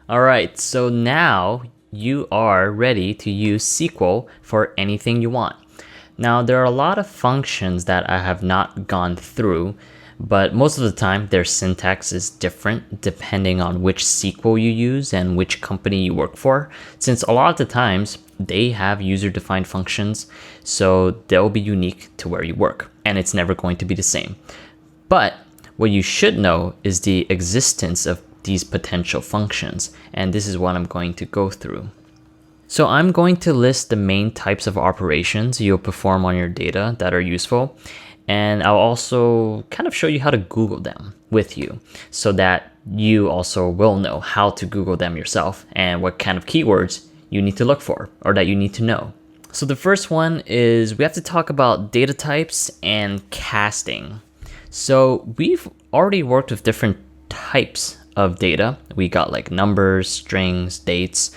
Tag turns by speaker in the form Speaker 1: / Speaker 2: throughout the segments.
Speaker 1: All right, so now you are ready to use SQL for anything you want. Now, there are a lot of functions that I have not gone through, but most of the time their syntax is different depending on which SQL you use and which company you work for, since a lot of the times they have user-defined functions, so they'll be unique to where you work, and it's never going to be the same. But what you should know is the existence of these potential functions, and this is what I'm going to go through. So I'm going to list the main types of operations you'll perform on your data that are useful, and I'll also kind of show you how to Google them with you so that you also will know how to Google them yourself and what kind of keywords you need to look for or that you need to know. So the first one is we have to talk about data types and casting. So we've already worked with different types of data. We got like numbers, strings, dates.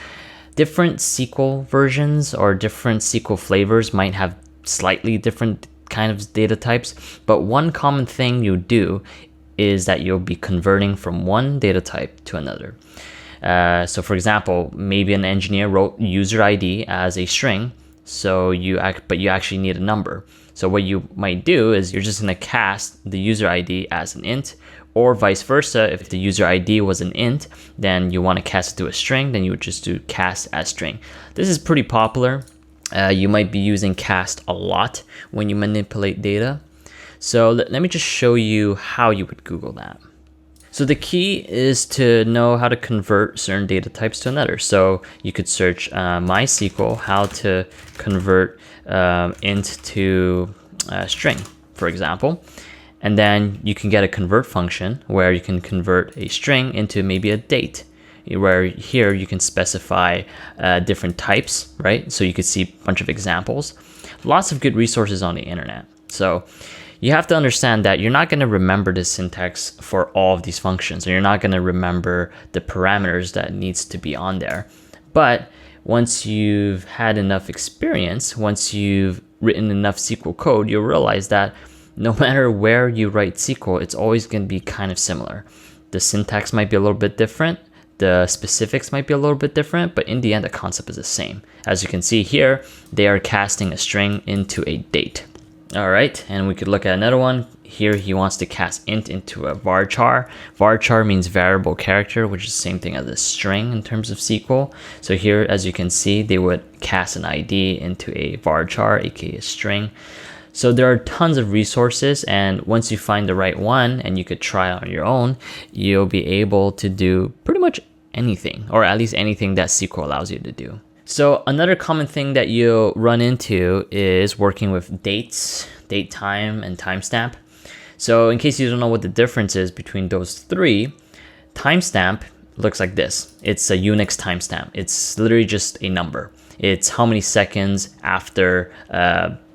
Speaker 1: Different SQL versions or different SQL flavors might have slightly different kind of data types, but one common thing you do is that you'll be converting from one data type to another. So for example, maybe an engineer wrote user ID as a string, but you actually need a number. So what you might do is you're just going to cast the user ID as an int, or vice versa. If the user ID was an int, then you want to cast it to a string, then you would just do cast as string. This is pretty popular. You might be using cast a lot when you manipulate data. So let me just show you how you would Google that. So the key is to know how to convert certain data types to another. So you could search MySQL, how to convert int to string, for example. And then you can get a convert function where you can convert a string into maybe a date, where here you can specify different types, right? So you could see a bunch of examples. Lots of good resources on the internet. So you have to understand that you're not going to remember the syntax for all of these functions, and you're not going to remember the parameters that needs to be on there. But once you've had enough experience, once you've written enough SQL code, you'll realize that no matter where you write SQL, it's always going to be kind of similar. The syntax might be a little bit different, the specifics might be a little bit different, but in the end, the concept is the same. As you can see here, they are casting a string into a date. All right, and we could look at another one. Here he wants to cast int into a varchar. Varchar means variable character, which is the same thing as a string in terms of SQL. So here, as you can see, they would cast an ID into a varchar, aka a string. So there are tons of resources, and once you find the right one and you could try it on your own, you'll be able to do pretty much anything, or at least anything that SQL allows you to do. So another common thing that you'll run into is working with dates, date time, and timestamp. So in case you don't know what the difference is between those three, timestamp looks like this. It's a Unix timestamp. It's literally just a number. It's how many seconds after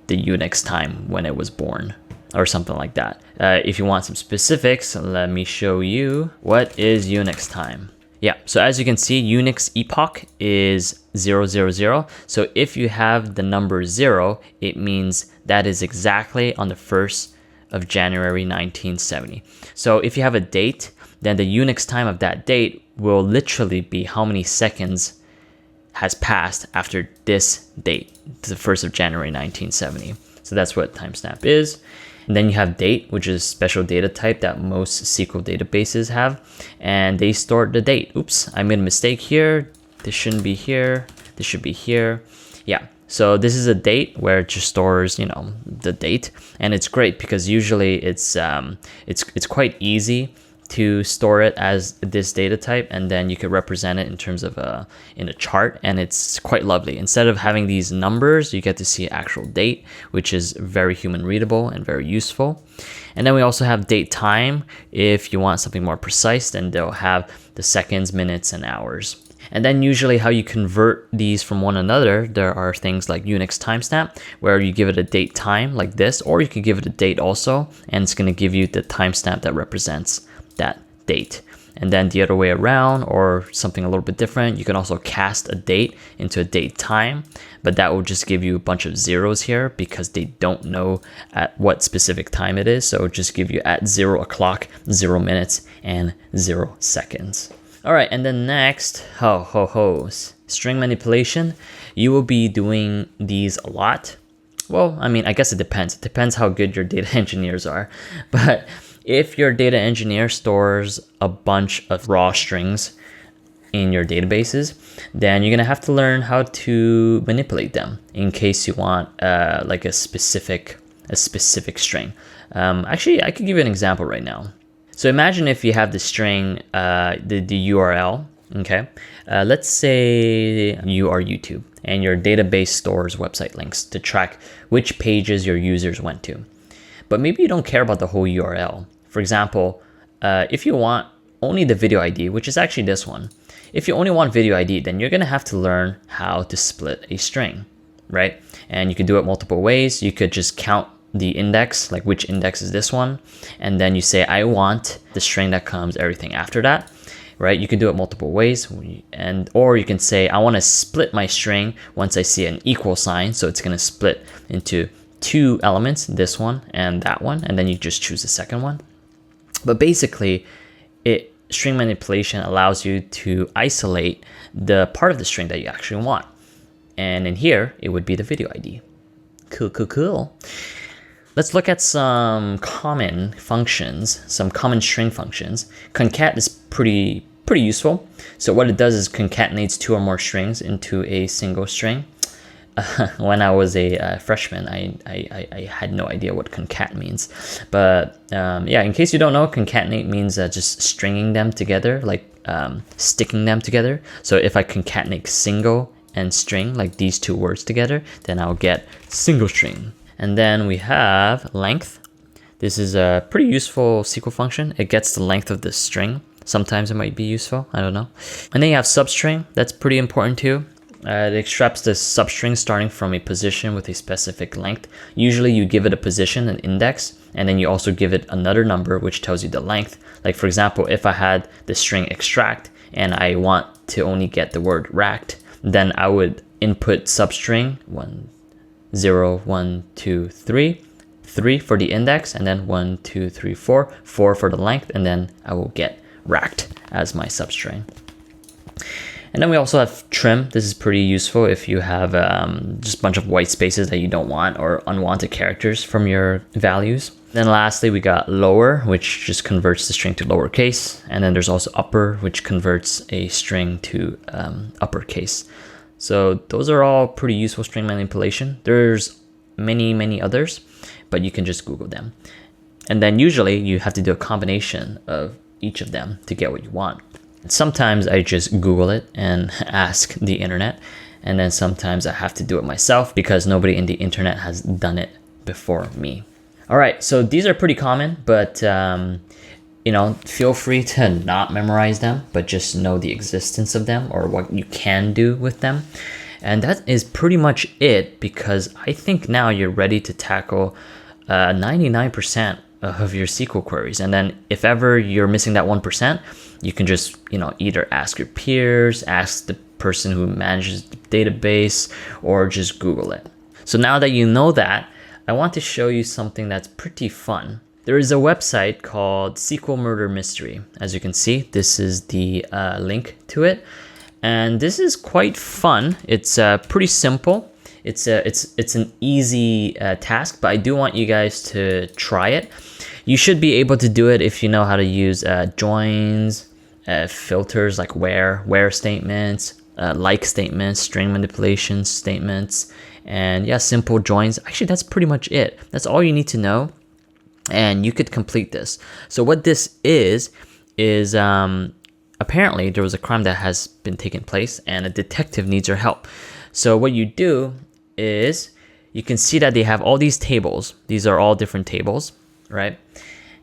Speaker 1: the Unix time when it was born, or something like that. If you want some specifics, let me show you what is Unix time. Yeah, so as you can see, Unix epoch is 000. So if you have the number 0, it means that is exactly on the 1st of January 1970. So if you have a date, then the Unix time of that date will literally be how many seconds has passed after this date, the 1st of January 1970. So that's what timestamp is. And then you have date, which is a special data type that most SQL databases have, and they store the date. Oops, I made a mistake here. This shouldn't be here. This should be here. Yeah, so this is a date where it just stores, the date, and it's great because usually it's quite easy to store it as this data type, and then you could represent it in terms of in a chart, and it's quite lovely. Instead of having these numbers, you get to see actual date, which is very human readable and very useful. And then we also have date time. If you want something more precise, then they'll have the seconds, minutes, and hours. And then usually how you convert these from one another, there are things like Unix timestamp, where you give it a date time like this, or you could give it a date also, and it's going to give you the timestamp that represents that date. And then the other way around, or something a little bit different, you can also cast a date into a date time, but that will just give you a bunch of zeros here because they don't know at what specific time it is. So it'll just give you at 0 o'clock, 0 minutes, and 0 seconds. All right, and then next, string manipulation. You will be doing these a lot. Well, I mean, I guess it depends. It depends how good your data engineers are. But if your data engineer stores a bunch of raw strings in your databases, then you're gonna have to learn how to manipulate them in case you want like a specific string. Actually, I could give you an example right now. So imagine if you have the string, the URL, okay? Let's say you are YouTube and your database stores website links to track which pages your users went to. But maybe you don't care about the whole URL. For example, if you want only the video ID, which is actually this one, if you only want video ID, then you're gonna have to learn how to split a string, right? And you can do it multiple ways. You could just count the index, like which index is this one, and then you say, I want the string that comes everything after that, right? You can do it multiple ways, or you can say, I want to split my string once I see an equal sign, so it's going to split into two elements, this one and that one, and then you just choose the second one. But basically, string manipulation allows you to isolate the part of the string that you actually want, and in here it would be the video ID. Cool. Let's look at some common functions, some common string functions. Concat is pretty useful. So what it does is concatenates two or more strings into a single string. When I was a freshman, I had no idea what concat means. But yeah, in case you don't know, concatenate means just stringing them together, like sticking them together. So if I concatenate single and string, like these two words together, then I'll get single string. And then we have length. This is a pretty useful SQL function. It gets the length of the string. Sometimes it might be useful, I don't know. And then you have substring. That's pretty important too. It extracts the substring starting from a position with a specific length. Usually you give it a position, an index, and then you also give it another number which tells you the length. Like for example, if I had the string extract and I want to only get the word racked, then I would input substring 0, 1, 2, 3, 3 for the index, and then 1, 2, 3, 4, 4 for the length, and then I will get racked as my substring. And then we also have trim. This is pretty useful if you have just a bunch of white spaces that you don't want or unwanted characters from your values. Then lastly, we got lower, which just converts the string to lowercase. And then there's also upper, which converts a string to uppercase. So those are all pretty useful string manipulation. There's many others, but you can just Google them. And then usually you have to do a combination of each of them to get what you want. Sometimes I just Google it and ask the internet, and then sometimes I have to do it myself because nobody in the internet has done it before me. All right, so these are pretty common, but feel free to not memorize them, but just know the existence of them or what you can do with them. And that is pretty much it, because I think now you're ready to tackle 99% of your SQL queries. And then if ever you're missing that 1%, you can just, either ask your peers, ask the person who manages the database, or just Google it. So now that you know that, I want to show you something that's pretty fun. There is a website called SQL Murder Mystery. As you can see, this is the link to it. And this is quite fun. It's pretty simple. It's an easy task, but I do want you guys to try it. You should be able to do it if you know how to use joins, filters like where statements, like statements, string manipulation statements, and yeah, simple joins. Actually, that's pretty much it. That's all you need to know, and you could complete this. So what this is apparently there was a crime that has been taken place, and a detective needs your help. So what you do is you can see that they have all these tables. These are all different tables, right?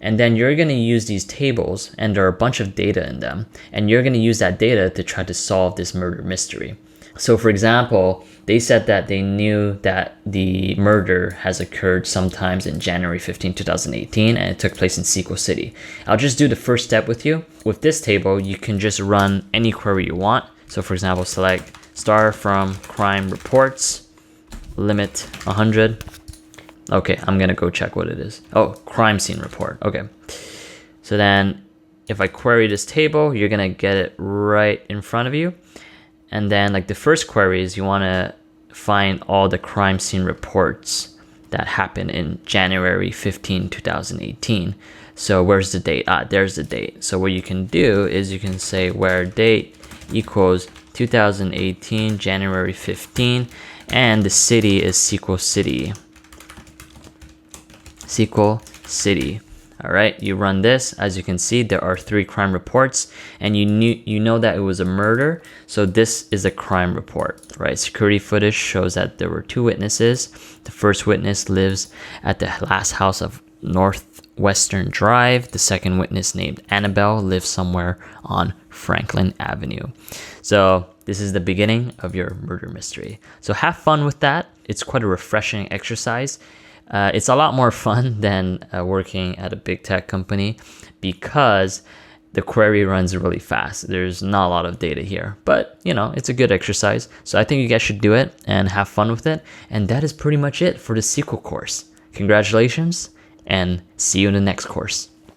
Speaker 1: And then you're going to use these tables, and there are a bunch of data in them, and you're going to use that data to try to solve this murder mystery. So for example, they said that they knew that the murder has occurred sometimes in January 15, 2018, and it took place in SQL City. I'll just do the first step with you. With this table, you can just run any query you want. So for example, select star from crime reports, limit 100. Okay, I'm gonna go check what it is. Oh, crime scene report. Okay. So then if I query this table, you're gonna get it right in front of you. And then like the first query is you wanna find all the crime scene reports that happened in January 15, 2018. So where's the date? There's the date. So what you can do is you can say where date equals 2018, January 15, and the city is SQL City. SQL City. All right, you run this. As you can see, there are 3 crime reports, and you know that it was a murder. So this is a crime report, right? Security footage shows that there were 2 witnesses. The first witness lives at the last house of Northwestern Drive. The second witness, named Annabelle, lives somewhere on Franklin Avenue. So this is the beginning of your murder mystery. So have fun with that. It's quite a refreshing exercise. It's a lot more fun than working at a big tech company because the query runs really fast. There's not a lot of data here, but it's a good exercise. So I think you guys should do it and have fun with it. And that is pretty much it for the SQL course. Congratulations and see you in the next course.